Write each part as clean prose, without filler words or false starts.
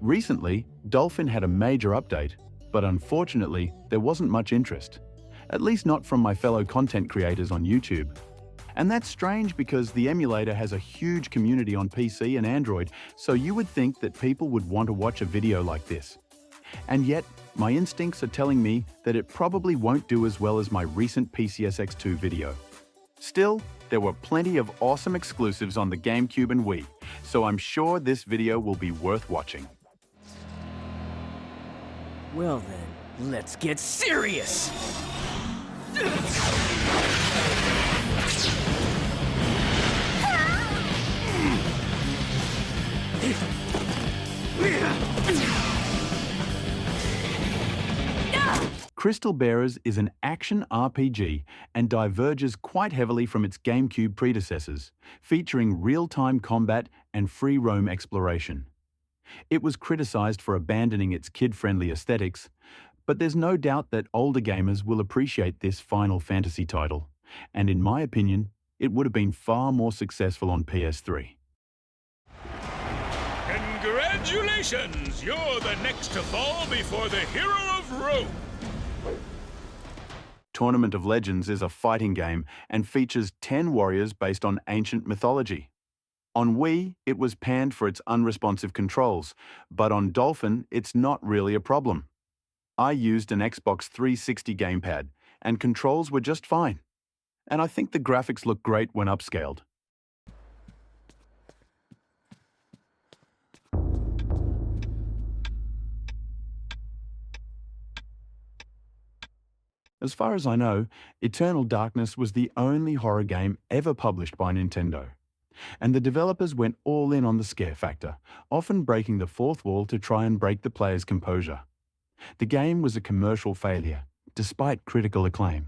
Recently, Dolphin had a major update, but unfortunately, there wasn't much interest. At least not from my fellow content creators on YouTube. And that's strange because the emulator has a huge community on PC and Android, so you would think that people would want to watch a video like this. And yet, my instincts are telling me that it probably won't do as well as my recent PCSX2 video. Still, there were plenty of awesome exclusives on the Gamecube and Wii, so I'm sure this video will be worth watching. Well then, let's get serious! Crystal Bearers is an action RPG and diverges quite heavily from its GameCube predecessors, featuring real-time combat and free roam exploration. It was criticized for abandoning its kid-friendly aesthetics, but there's no doubt that older gamers will appreciate this Final Fantasy title, and in my opinion, it would have been far more successful on PS3. Congratulations! You're the next to fall before the hero of Rome! Tournament of Legends is a fighting game and features 10 warriors based on ancient mythology. On Wii, it was panned for its unresponsive controls, but on Dolphin, it's not really a problem. I used an Xbox 360 gamepad, and controls were just fine. And I think the graphics look great when upscaled. As far as I know, Eternal Darkness was the only horror game ever published by Nintendo. And the developers went all in on the scare factor, often breaking the fourth wall to try and break the player's composure. The game was a commercial failure, despite critical acclaim,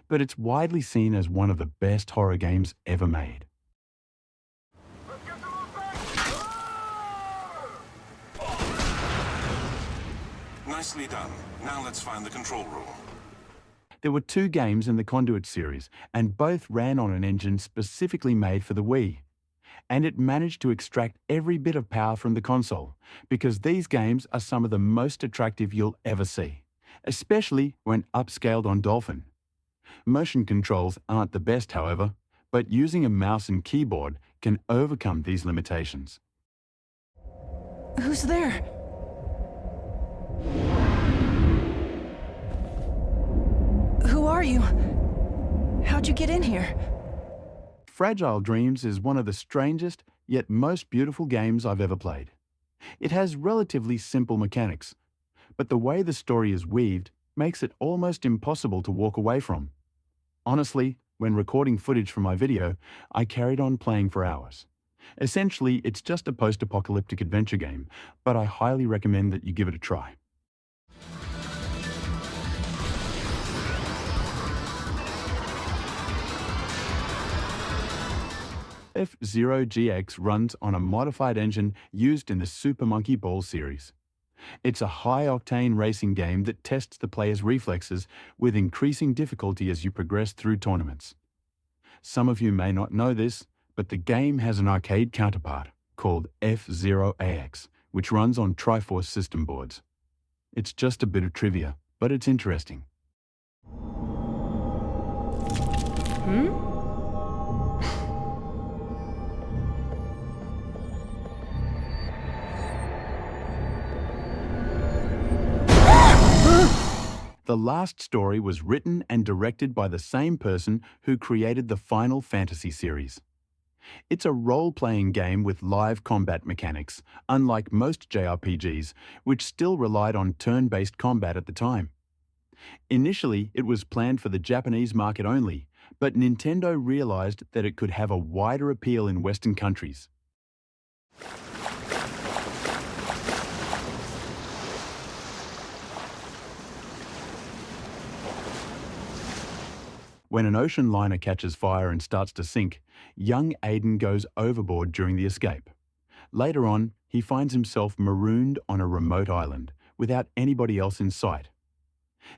but it's widely seen as one of the best horror games ever made. Nicely done. Now let's find the control room. There were 2 games in the Conduit series, and both ran on an engine specifically made for the Wii. And it managed to extract every bit of power from the console, because these games are some of the most attractive you'll ever see, especially when upscaled on Dolphin. Motion controls aren't the best, however, but using a mouse and keyboard can overcome these limitations. Who's there? Who are you? How'd you get in here? Fragile Dreams is one of the strangest, yet most beautiful games I've ever played. It has relatively simple mechanics, but the way the story is weaved makes it almost impossible to walk away from. Honestly, when recording footage for my video, I carried on playing for hours. Essentially, it's just a post-apocalyptic adventure game, but I highly recommend that you give it a try. F-Zero GX runs on a modified engine used in the Super Monkey Ball series. It's a high-octane racing game that tests the player's reflexes with increasing difficulty as you progress through tournaments. Some of you may not know this, but the game has an arcade counterpart called F-Zero AX, which runs on Triforce system boards. It's just a bit of trivia, but it's interesting. The last story was written and directed by the same person who created the Final Fantasy series. It's a role-playing game with live combat mechanics, unlike most JRPGs, which still relied on turn-based combat at the time. Initially, it was planned for the Japanese market only, but Nintendo realized that it could have a wider appeal in Western countries. When an ocean liner catches fire and starts to sink, young Aiden goes overboard during the escape. Later on, he finds himself marooned on a remote island, without anybody else in sight.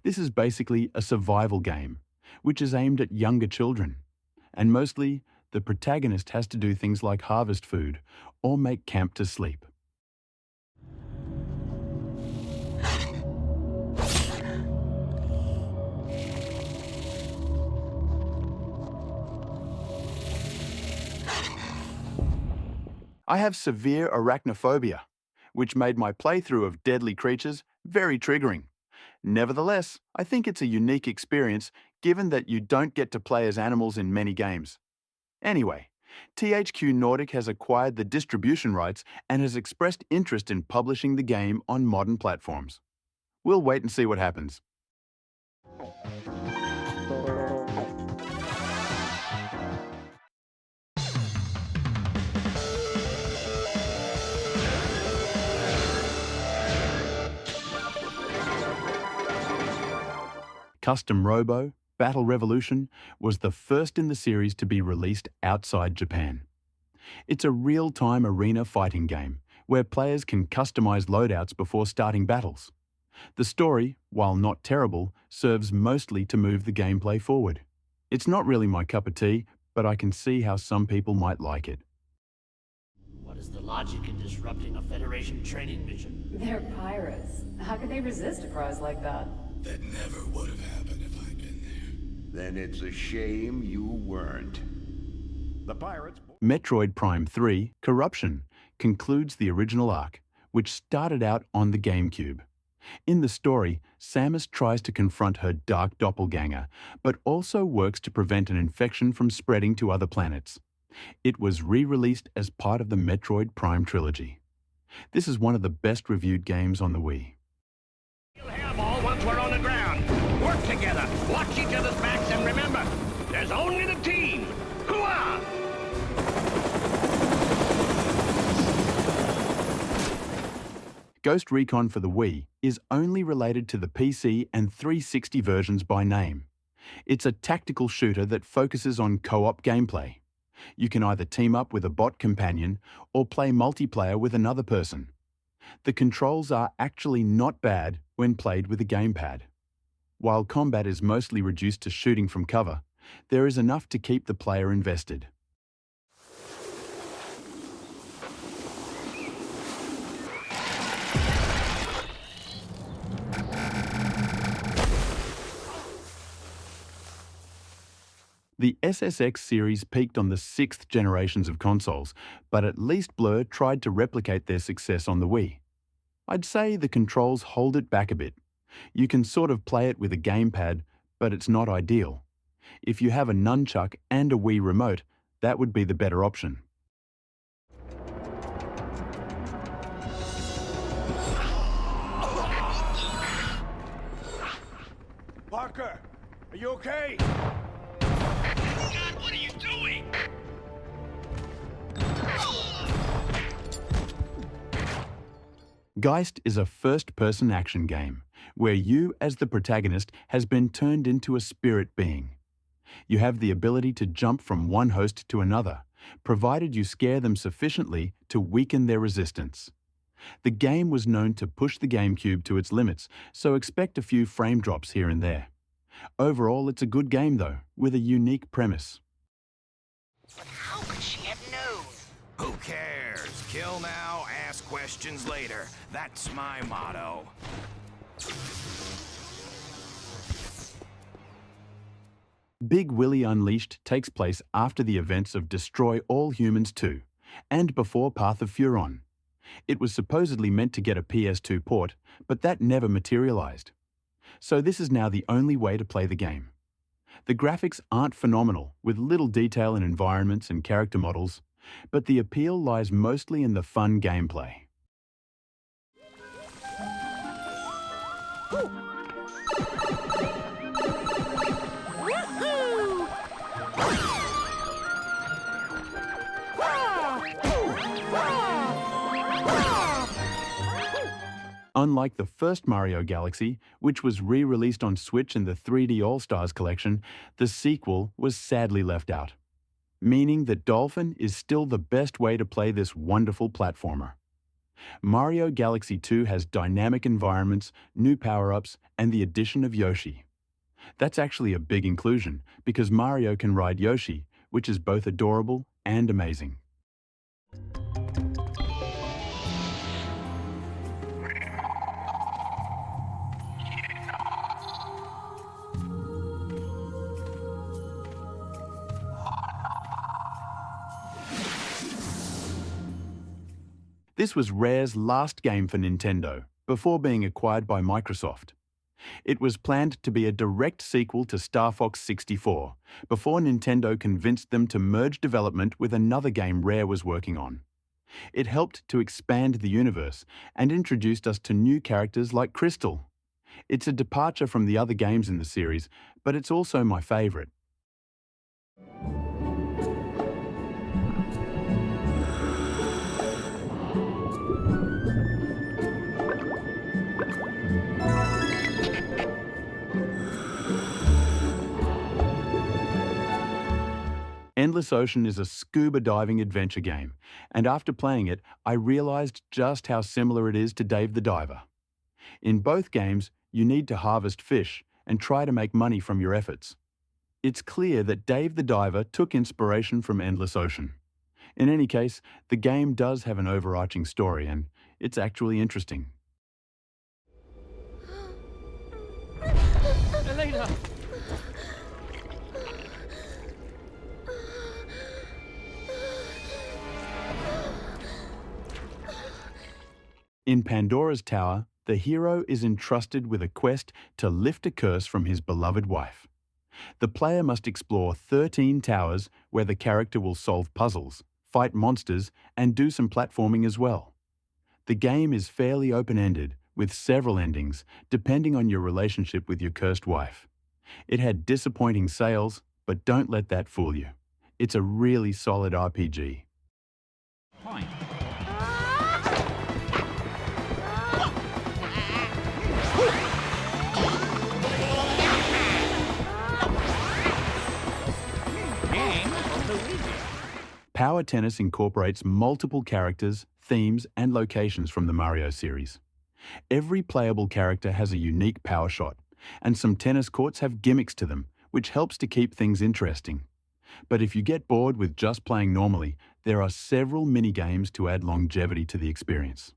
This is basically a survival game, which is aimed at younger children. And mostly, the protagonist has to do things like harvest food or make camp to sleep. I have severe arachnophobia, which made my playthrough of deadly creatures very triggering. Nevertheless, I think it's a unique experience given that you don't get to play as animals in many games. Anyway, THQ Nordic has acquired the distribution rights and has expressed interest in publishing the game on modern platforms. We'll wait and see what happens. Custom Robo Battle Revolution was the first in the series to be released outside Japan. It's a real-time arena fighting game where players can customize loadouts before starting battles. The story, while not terrible, serves mostly to move the gameplay forward. It's not really my cup of tea, but I can see how some people might like it. What is the logic in disrupting a Federation training mission? They're pirates. How could they resist a prize like that? That never would have happened if I'd been there. Then it's a shame you weren't. The pirates... Metroid Prime 3 Corruption concludes the original arc, which started out on the Gamecube. In the story, Samus tries to confront her dark doppelganger, but also works to prevent an infection from spreading to other planets. It was re-released as part of the Metroid Prime trilogy. This is one of the best reviewed games on the Wii. We'll have all once we're on the ground. Work together, watch each other's backs, and remember, there's only the team. Hooah! Ghost Recon for the Wii is only related to the PC and 360 versions by name. It's a tactical shooter that focuses on co-op gameplay. You can either team up with a bot companion or play multiplayer with another person. The controls are actually not bad when played with a gamepad. While combat is mostly reduced to shooting from cover, there is enough to keep the player invested. The SSX series peaked on the 6th generations of consoles, but at least Blur tried to replicate their success on the Wii. I'd say the controls hold it back a bit. You can sort of play it with a gamepad, but it's not ideal. If you have a nunchuck and a Wii remote, that would be the better option. Parker, are you okay? God, what are you doing? Geist is a first-person action game, where you, as the protagonist, has been turned into a spirit being. You have the ability to jump from one host to another, provided you scare them sufficiently to weaken their resistance. The game was known to push the GameCube to its limits, so expect a few frame drops here and there. Overall, it's a good game though, with a unique premise. But how could she have known? Who cares? Kill now, ask questions later. That's my motto. Big Willy Unleashed takes place after the events of Destroy All Humans 2, and before Path of Furon. It was supposedly meant to get a PS2 port, but that never materialized. So this is now the only way to play the game. The graphics aren't phenomenal, with little detail in environments and character models, but the appeal lies mostly in the fun gameplay. Unlike the first Mario Galaxy, which was re-released on Switch in the 3D All-Stars collection, the sequel was sadly left out, meaning that Dolphin is still the best way to play this wonderful platformer. Mario Galaxy 2 has dynamic environments, new power-ups, and the addition of Yoshi. That's actually a big inclusion, because Mario can ride Yoshi, which is both adorable and amazing. This was Rare's last game for Nintendo, before being acquired by Microsoft. It was planned to be a direct sequel to Star Fox 64, before Nintendo convinced them to merge development with another game Rare was working on. It helped to expand the universe and introduced us to new characters like Crystal. It's a departure from the other games in the series, but it's also my favorite. Endless Ocean is a scuba diving adventure game, and after playing it, I realized just how similar it is to Dave the Diver. In both games, you need to harvest fish and try to make money from your efforts. It's clear that Dave the Diver took inspiration from Endless Ocean. In any case, the game does have an overarching story, and it's actually interesting. Elena! In Pandora's Tower, the hero is entrusted with a quest to lift a curse from his beloved wife. The player must explore 13 towers where the character will solve puzzles, fight monsters, and do some platforming as well. The game is fairly open-ended, with several endings, depending on your relationship with your cursed wife. It had disappointing sales, but don't let that fool you. It's a really solid RPG. Point. Power Tennis incorporates multiple characters, themes, and locations from the Mario series. Every playable character has a unique power shot, and some tennis courts have gimmicks to them, which helps to keep things interesting. But if you get bored with just playing normally, there are several mini-games to add longevity to the experience.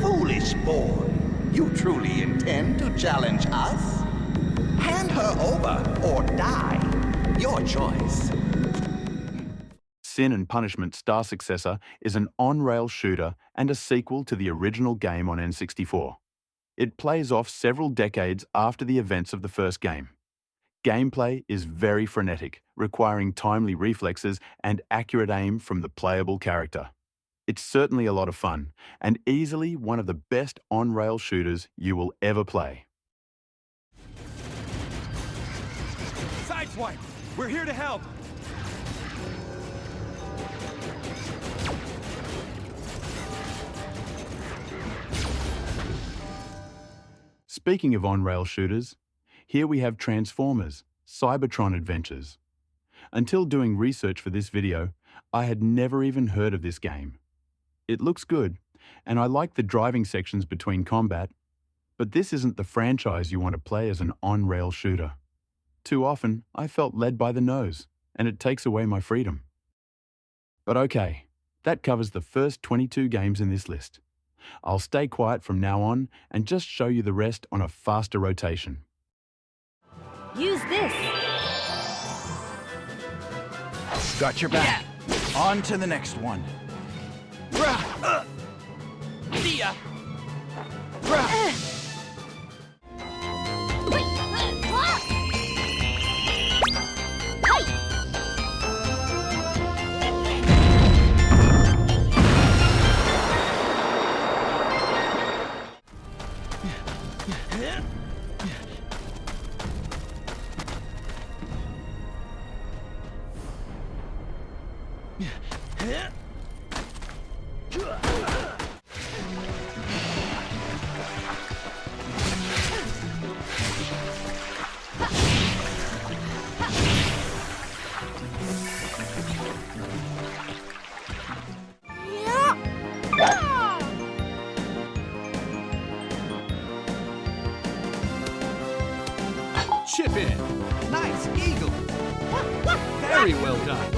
Foolish boy. You truly intend to challenge us? Hand her over or die. Your choice. Sin and Punishment Star Successor is an on-rail shooter and a sequel to the original game on N64. It plays off several decades after the events of the first game. Gameplay is very frenetic, requiring timely reflexes and accurate aim from the playable character. It's certainly a lot of fun, and easily one of the best on-rail shooters you will ever play. Sideswipe! We're here to help! Speaking of on-rail shooters, here we have Transformers, Cybertron Adventures. Until doing research for this video, I had never even heard of this game. It looks good, and I like the driving sections between combat, but this isn't the franchise you want to play as an on-rail shooter. Too often, I felt led by the nose, and it takes away my freedom. But okay, that covers the first 22 games in this list. I'll stay quiet from now on and just show you the rest on a faster rotation. Use this! Got your back. On to the next one. See ya! Chip in. Nice eagle. Very well done.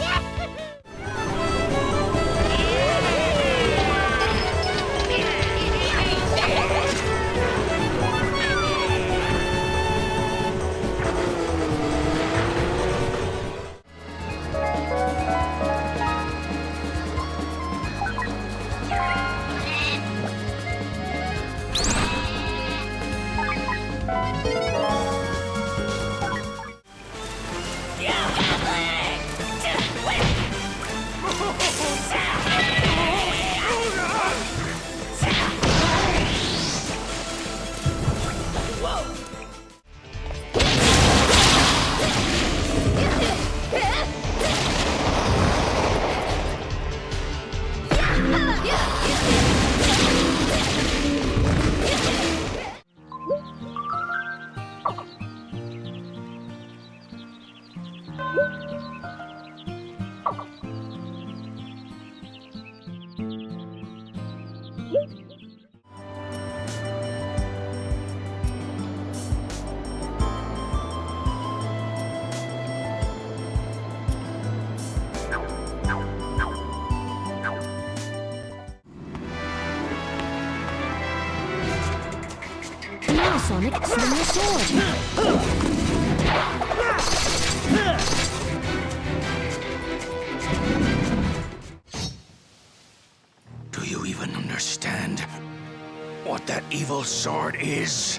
Sonic, swing your sword. Do you even understand what that evil sword is?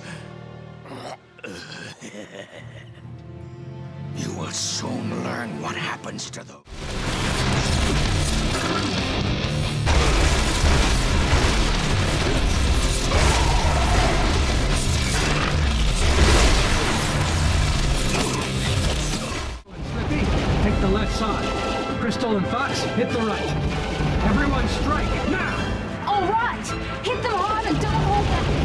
You will soon learn what happens to those. Take the left side. Crystal and Fox, hit the right. Everyone strike, now! All right! Hit them hard and don't hold back!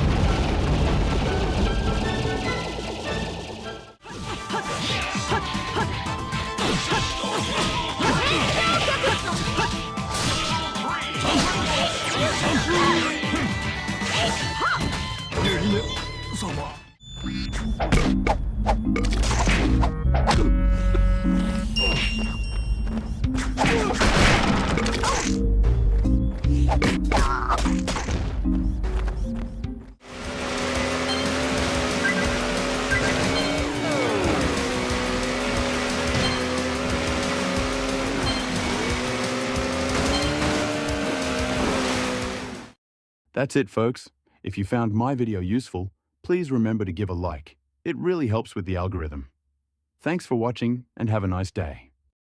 That's it, folks. If you found my video useful, please remember to give a like. It really helps with the algorithm. Thanks for watching and have a nice day.